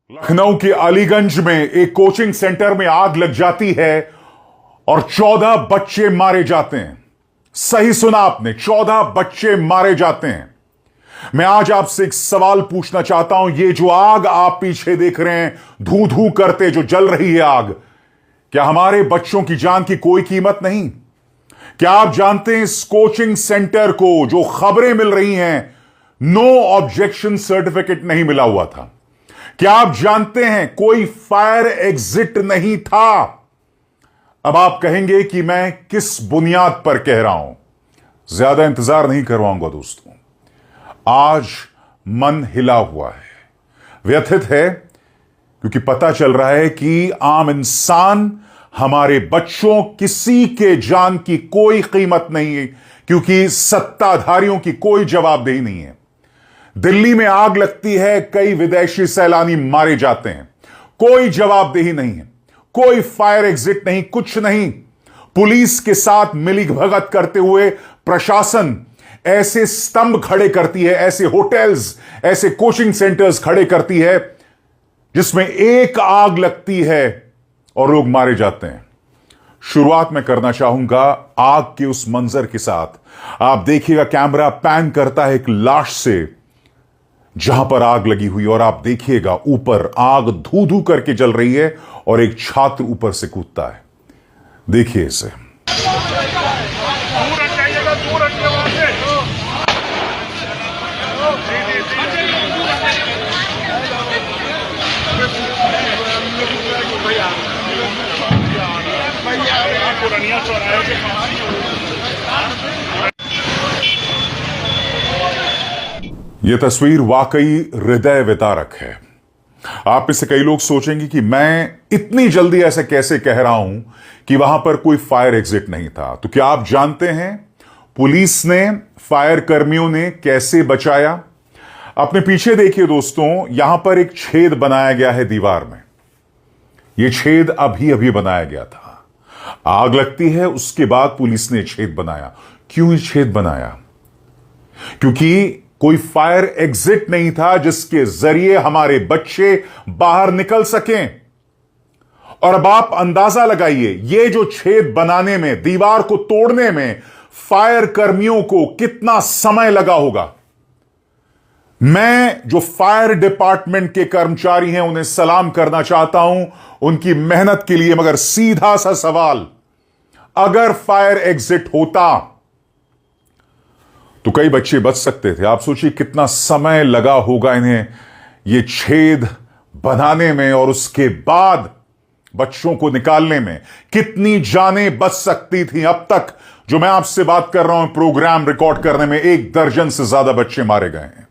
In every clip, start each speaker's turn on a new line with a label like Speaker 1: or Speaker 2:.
Speaker 1: लखनऊ के अलीगंज में एक कोचिंग सेंटर में आग लग जाती है और 14 बच्चे मारे जाते हैं। सही सुना आपने, 14 बच्चे मारे जाते हैं। मैं आज आपसे एक सवाल पूछना चाहता हूं। ये जो आग आप पीछे देख रहे हैं, धू धू करते जो जल रही है आग, क्या हमारे बच्चों की जान की कोई कीमत नहीं? क्या आप जानते हैं इस कोचिंग सेंटर को जो खबरें मिल रही हैं, नो ऑब्जेक्शन सर्टिफिकेट नहीं मिला हुआ था? क्या आप जानते हैं कोई फायर एग्जिट नहीं था? अब आप कहेंगे कि मैं किस बुनियाद पर कह रहा हूं। ज्यादा इंतजार नहीं करवाऊंगा दोस्तों। आज मन हिला हुआ है, व्यथित है, क्योंकि पता चल रहा है कि आम इंसान, हमारे बच्चों, किसी के जान की कोई कीमत नहीं है, क्योंकि सत्ताधारियों की कोई जवाबदेही नहीं है। दिल्ली में आग लगती है, कई विदेशी सैलानी मारे जाते हैं, कोई जवाबदेही नहीं है, कोई फायर एग्जिट नहीं, कुछ नहीं। पुलिस के साथ मिलीभगत करते हुए प्रशासन ऐसे स्तंभ खड़े करती है, ऐसे होटल्स, ऐसे कोचिंग सेंटर्स खड़े करती है जिसमें एक आग लगती है और लोग मारे जाते हैं। शुरुआत में करना चाहूंगा आग के उस मंजर के साथ। आप देखिएगा, कैमरा पैन करता है एक लाश से जहां पर आग लगी हुई, और आप देखिएगा ऊपर आग धू धू करके जल रही है और एक छात्र ऊपर से कूदता है। देखिए इसे। यह तस्वीर वाकई हृदय विदारक है। आप में से कई लोग सोचेंगे कि मैं इतनी जल्दी ऐसे कैसे कह रहा हूं कि वहां पर कोई फायर एग्जिट नहीं था। तो क्या आप जानते हैं पुलिस ने, फायर कर्मियों ने कैसे बचाया? अपने पीछे देखिए दोस्तों, यहां पर एक छेद बनाया गया है दीवार में। यह छेद अभी अभी बनाया गया था। आग लगती है, उसके बाद पुलिस ने छेद बनाया। क्यों ये छेद बनाया? क्योंकि कोई फायर एग्जिट नहीं था जिसके जरिए हमारे बच्चे बाहर निकल सकें। और अब आप अंदाजा लगाइए, ये जो छेद बनाने में, दीवार को तोड़ने में फायर कर्मियों को कितना समय लगा होगा। मैं जो फायर डिपार्टमेंट के कर्मचारी हैं उन्हें सलाम करना चाहता हूं उनकी मेहनत के लिए। मगर सीधा सा सवाल, अगर फायर एग्जिट होता तो कई बच्चे बच सकते थे। आप सोचिए कितना समय लगा होगा इन्हें ये छेद बनाने में, और उसके बाद बच्चों को निकालने में। कितनी जानें बच सकती थी। अब तक जो मैं आपसे बात कर रहा हूं, प्रोग्राम रिकॉर्ड करने में 1 दर्जन से ज्यादा बच्चे मारे गए हैं,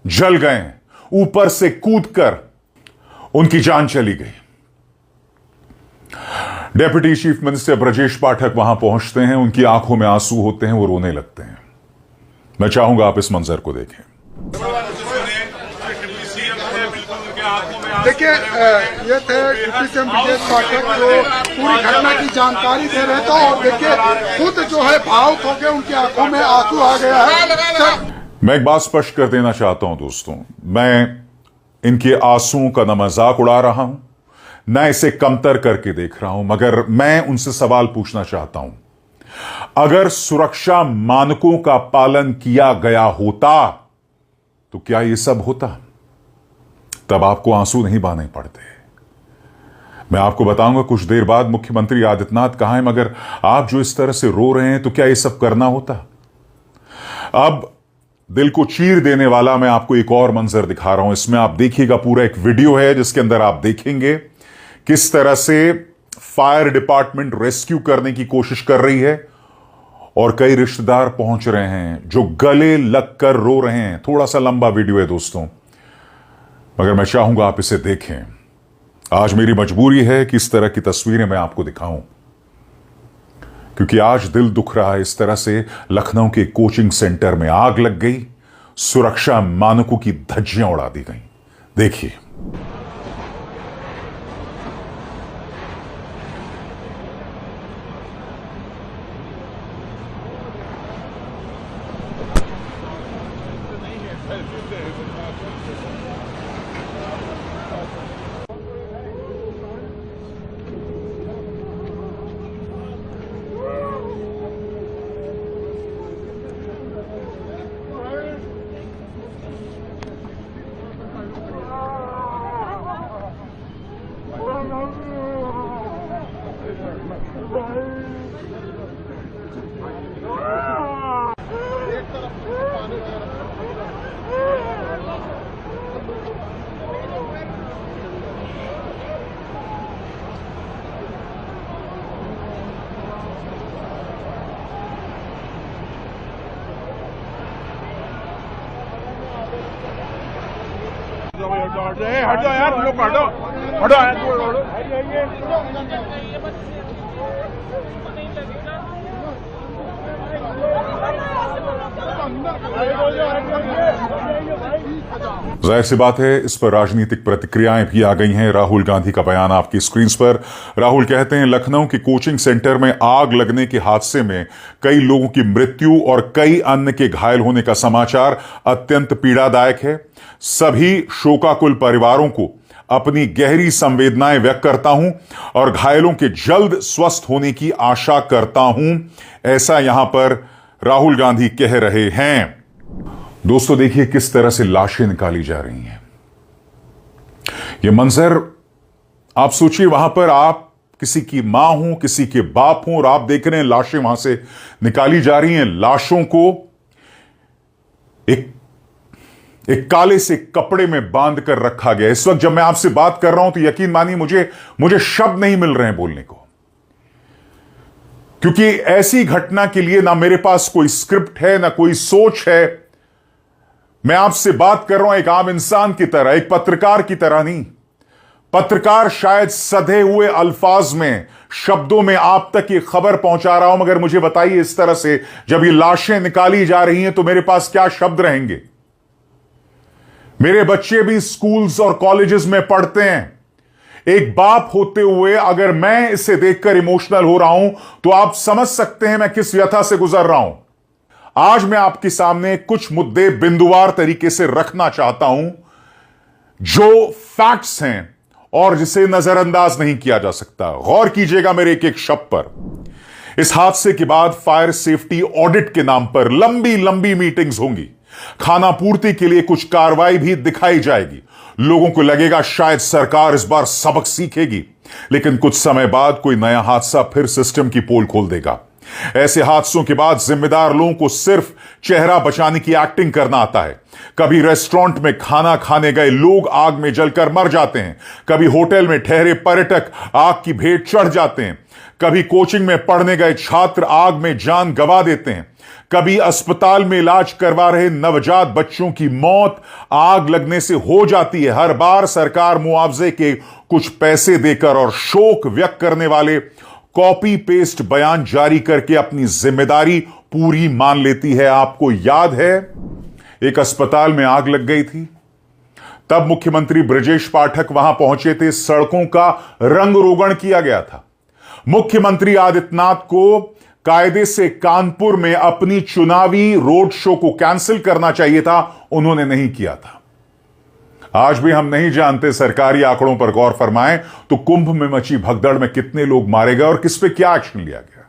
Speaker 1: जल गए हैं, ऊपर से कूदकर उनकी जान चली गई। Deputy chief minister Brajesh Pathak वहां पहुंचते हैं, उनकी आंखों में आंसू होते हैं, वो रोने लगते हैं। मैं चाहूंगा आप इस मंजर को देखें।
Speaker 2: देखिए, ये थे डिप्टी सीएम ब्रजेश पाठक जो पूरी घटना की जानकारी दे रहे थे, और देखिए खुद जो है भावुक हो गए, उनकी आंखों में आंसू आ गया है।
Speaker 1: मैं एक बात स्पष्ट कर देना चाहता हूं दोस्तों, मैं इनके आंसुओं का न मजाक उड़ा रहा हूं, न इसे कमतर करके देख रहा हूं, मगर मैं उनसे सवाल पूछना चाहता हूं। अगर सुरक्षा मानकों का पालन किया गया होता तो क्या यह सब होता? तब आपको आंसू नहीं बहाने पड़ते। मैं आपको बताऊंगा कुछ देर बाद मुख्यमंत्री आदित्यनाथ कहां हैं, मगर आप जो इस तरह से रो रहे हैं तो क्या यह सब करना होता? अब दिल को चीर देने वाला मैं आपको एक और मंजर दिखा रहा हूं। इसमें आप देखिएगा, पूरा एक वीडियो है जिसके अंदर आप देखेंगे किस तरह से फायर डिपार्टमेंट रेस्क्यू करने की कोशिश कर रही है, और कई रिश्तेदार पहुंच रहे हैं जो गले लगकर रो रहे हैं। थोड़ा सा लंबा वीडियो है दोस्तों, मगर मैं चाहूंगा आप इसे देखें। आज मेरी मजबूरी है कि इस तरह की तस्वीरें मैं आपको दिखाऊं, क्योंकि आज दिल दुख रहा है। इस तरह से लखनऊ के कोचिंग सेंटर में आग लग गई, सुरक्षा मानकों की धज्जियां उड़ा दी गई। देखिए।
Speaker 3: हटो यार, तुम लोग हटो, हटो हटो।
Speaker 1: जाहिर सी बात है, इस पर राजनीतिक प्रतिक्रियाएं भी आ गई हैं। राहुल गांधी का बयान आपकी स्क्रीन पर। राहुल कहते हैं, लखनऊ के कोचिंग सेंटर में आग लगने के हादसे में कई लोगों की मृत्यु और कई अन्य के घायल होने का समाचार अत्यंत पीड़ादायक है। सभी शोकाकुल परिवारों को अपनी गहरी संवेदनाएं व्यक्त करता हूं और घायलों के जल्द स्वस्थ होने की आशा करता हूं, ऐसा यहां पर राहुल गांधी कह रहे हैं। दोस्तों देखिए किस तरह से लाशें निकाली जा रही हैं। यह मंजर आप सोचिए, वहां पर आप किसी की मां हो, किसी के बाप हो, और आप देख रहे हैं लाशें वहां से निकाली जा रही हैं। लाशों को एक काले से कपड़े में बांध कर रखा गया। इस वक्त जब मैं आपसे बात कर रहा हूं तो यकीन मानिए मुझे शब्द नहीं मिल रहे हैं बोलने को, क्योंकि ऐसी घटना के लिए ना मेरे पास कोई स्क्रिप्ट है, ना कोई सोच है। मैं आपसे बात कर रहा हूं एक आम इंसान की तरह, एक पत्रकार की तरह नहीं। पत्रकार शायद सधे हुए अल्फाज में, शब्दों में आप तक ये खबर पहुंचा रहा हूं, मगर मुझे बताइए इस तरह से जब ये लाशें निकाली जा रही हैं तो मेरे पास क्या शब्द रहेंगे। मेरे बच्चे भी स्कूल्स और कॉलेजेस में पढ़ते हैं। एक बाप होते हुए अगर मैं इसे देखकर इमोशनल हो रहा हूं तो आप समझ सकते हैं मैं किस व्यथा से गुजर रहा हूं। आज मैं आपके सामने कुछ मुद्दे बिंदुवार तरीके से रखना चाहता हूं जो फैक्ट्स हैं और जिसे नजरअंदाज नहीं किया जा सकता। गौर कीजिएगा मेरे एक एक शब्द पर। इस हादसे के बाद फायर सेफ्टी ऑडिट के नाम पर लंबी लंबी मीटिंग्स होंगी। खाना पूर्ति के लिए कुछ कार्रवाई भी दिखाई जाएगी। लोगों को लगेगा शायद सरकार इस बार सबक सीखेगी, लेकिन कुछ समय बाद कोई नया हादसा फिर सिस्टम की पोल खोल देगा। ऐसे हादसों के बाद जिम्मेदार लोगों को सिर्फ चेहरा बचाने की एक्टिंग करना आता है। कभी रेस्टोरेंट में खाना खाने गए लोग आग में जलकर मर जाते हैं, कभी होटल में ठहरे पर्यटक आग की भेंट चढ़ जाते हैं, कभी कोचिंग में पढ़ने गए छात्र आग में जान गंवा देते हैं, कभी अस्पताल में इलाज करवा रहे नवजात बच्चों की मौत आग लगने से हो जाती है। हर बार सरकार मुआवजे के कुछ पैसे देकर और शोक व्यक्त करने वाले कॉपी पेस्ट बयान जारी करके अपनी जिम्मेदारी पूरी मान लेती है। आपको याद है एक अस्पताल में आग लग गई थी, तब मुख्यमंत्री ब्रजेश पाठक वहां पहुंचे थे, सड़कों का रंग रोगन किया गया था। मुख्यमंत्री आदित्यनाथ को कायदे से कानपुर में अपनी चुनावी रोड शो को कैंसिल करना चाहिए था, उन्होंने नहीं किया था। आज भी हम नहीं जानते, सरकारी आंकड़ों पर गौर फरमाएं तो कुंभ में मची भगदड़ में कितने लोग मारे गए और किस पे क्या एक्शन लिया गया,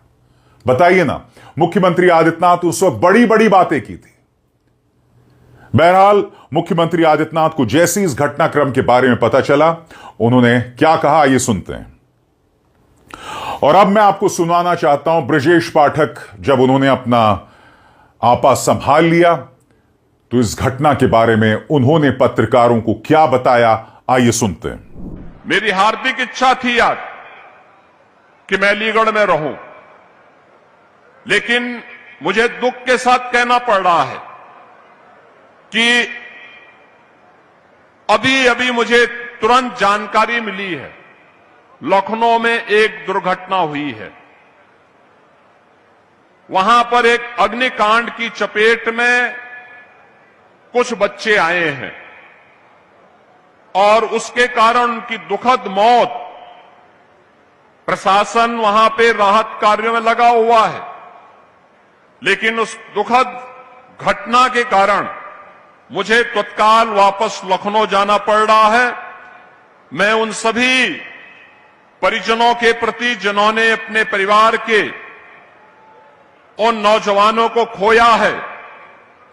Speaker 1: बताइए ना। मुख्यमंत्री आदित्यनाथ उस वक्त बड़ी बड़ी बातें की थी। बहरहाल मुख्यमंत्री आदित्यनाथ को जैसे इस घटनाक्रम के बारे में पता चला, उन्होंने क्या कहा, ये सुनते हैं। और अब मैं आपको सुनाना चाहता हूं ब्रजेश पाठक जब उन्होंने अपना आपा संभाल लिया तो इस घटना के बारे में उन्होंने पत्रकारों को क्या बताया, आइए सुनते हैं।
Speaker 3: मेरी हार्दिक इच्छा थी यार कि मैं अलीगढ़ में रहूं, लेकिन मुझे दुख के साथ कहना पड़ रहा है कि अभी अभी मुझे तुरंत जानकारी मिली है लखनऊ में एक दुर्घटना हुई है। वहां पर एक अग्निकांड की चपेट में कुछ बच्चे आए हैं और उसके कारण उनकी दुखद मौत। प्रशासन वहां पे राहत कार्यों में लगा हुआ है, लेकिन उस दुखद घटना के कारण मुझे तत्काल वापस लखनऊ जाना पड़ रहा है। मैं उन सभी परिजनों के प्रति जिन्होंने अपने परिवार के उन नौजवानों को खोया है,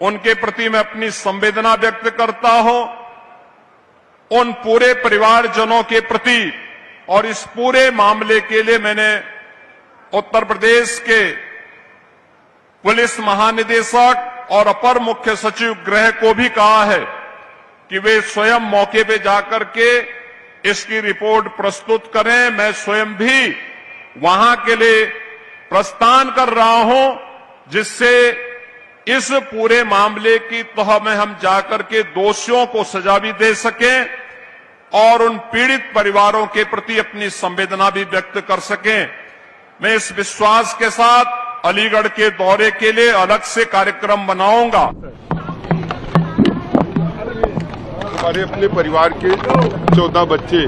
Speaker 3: उनके प्रति मैं अपनी संवेदना व्यक्त करता हूं। उन पूरे परिवारजनों के प्रति और इस पूरे मामले के लिए मैंने उत्तर प्रदेश के पुलिस महानिदेशक और अपर मुख्य सचिव गृह को भी कहा है कि वे स्वयं मौके पे जाकर के इसकी रिपोर्ट प्रस्तुत करें। मैं स्वयं भी वहां के लिए प्रस्थान कर रहा हूं, जिससे इस पूरे मामले की तह में हम जाकर के दोषियों को सजा भी दे सकें और उन पीड़ित परिवारों के प्रति अपनी संवेदना भी व्यक्त कर सकें। मैं इस विश्वास के साथ अलीगढ़ के दौरे के लिए अलग से कार्यक्रम बनाऊंगा।
Speaker 4: हमारे अपने परिवार के 14 बच्चे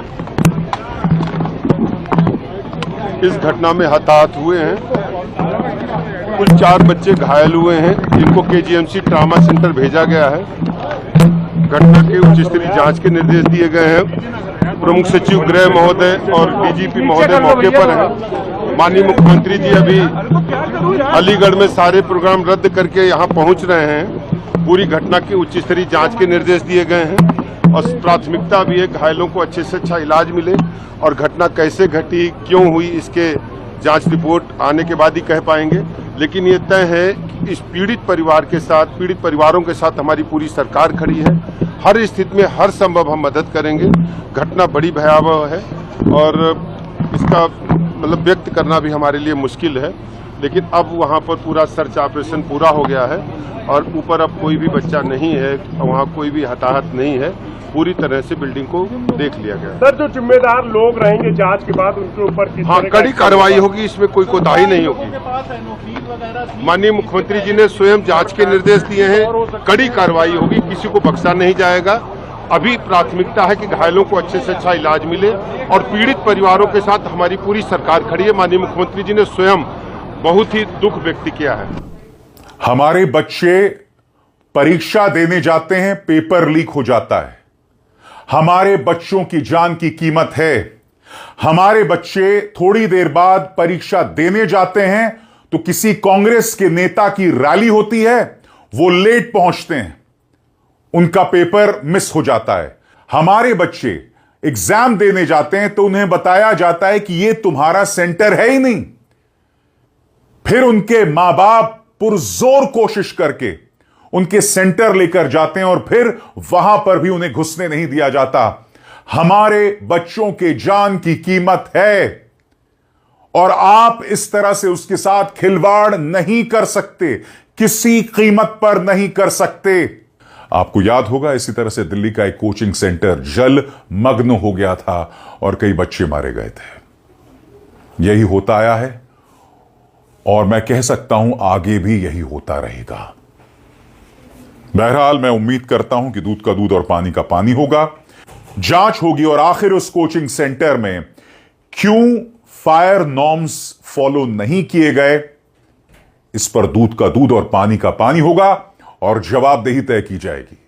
Speaker 4: इस घटना में हताहत हुए हैं। कुल 4 बच्चे घायल हुए हैं, जिनको केजीएमसी ट्रामा सेंटर भेजा गया है। घटना के उच्च स्तरीय जांच के निर्देश दिए गए हैं। प्रमुख सचिव गृह महोदय और डीजीपी महोदय मौके पर हैं। माननीय मुख्यमंत्री जी अभी अलीगढ़ में सारे प्रोग्राम रद्द करके यहां पहुंच रहे हैं। पूरी घटना की उच्च स्तरीय जांच के निर्देश दिए गए हैं और प्राथमिकता भी है घायलों को अच्छे से अच्छा इलाज मिले और घटना कैसे घटी, क्यों हुई, इसके जांच रिपोर्ट आने के बाद ही कह पाएंगे। लेकिन ये तय है कि इस पीड़ित परिवार के साथ, पीड़ित परिवारों के साथ हमारी पूरी सरकार खड़ी है। हर स्थिति में हर संभव हम मदद करेंगे। घटना बड़ी भयावह है और इसका मतलब व्यक्त करना भी हमारे लिए मुश्किल है, लेकिन अब वहाँ पर पूरा सर्च ऑपरेशन पूरा हो गया है और ऊपर अब कोई भी बच्चा नहीं है, वहाँ कोई भी हताहत नहीं है। पूरी तरह से बिल्डिंग को देख लिया गया।
Speaker 5: सर, जो जिम्मेदार लोग रहेंगे जांच के बाद उनके ऊपर
Speaker 4: कड़ी कार्रवाई होगी, इसमें कोई कोताही नहीं होगी। माननीय मुख्यमंत्री जी ने स्वयं जांच के निर्देश दिए हैं, कड़ी कार्रवाई होगी, किसी को बख्शा नहीं जाएगा। अभी प्राथमिकता है कि घायलों को अच्छे से अच्छा इलाज मिले और पीड़ित परिवारों के साथ हमारी पूरी सरकार खड़ी है। माननीय मुख्यमंत्री जी ने स्वयं बहुत ही दुख व्यक्त किया है।
Speaker 1: हमारे बच्चे परीक्षा देने जाते हैं, पेपर लीक हो जाता है। हमारे बच्चों की जान की कीमत है। हमारे बच्चे थोड़ी देर बाद परीक्षा देने जाते हैं तो किसी कांग्रेस के नेता की रैली होती है, वो लेट पहुंचते हैं, उनका पेपर मिस हो जाता है। हमारे बच्चे एग्जाम देने जाते हैं तो उन्हें बताया जाता है कि यह तुम्हारा सेंटर है ही नहीं। फिर उनके मां बाप पुरजोर कोशिश करके उनके सेंटर लेकर जाते हैं और फिर वहां पर भी उन्हें घुसने नहीं दिया जाता। हमारे बच्चों के जान की कीमत है और आप इस तरह से उसके साथ खिलवाड़ नहीं कर सकते, किसी कीमत पर नहीं कर सकते। आपको याद होगा, इसी तरह से दिल्ली का एक कोचिंग सेंटर जलमग्न हो गया था और कई बच्चे मारे गए थे। यही होता आया है और मैं कह सकता हूं आगे भी यही होता रहेगा। बहरहाल मैं उम्मीद करता हूं कि दूध का दूध और पानी का पानी होगा। जांच होगी और आखिर उस कोचिंग सेंटर में क्यों फायर नॉर्म्स फॉलो नहीं किए गए, इस पर दूध का दूध और पानी का पानी होगा और जवाबदेही तय की जाएगी।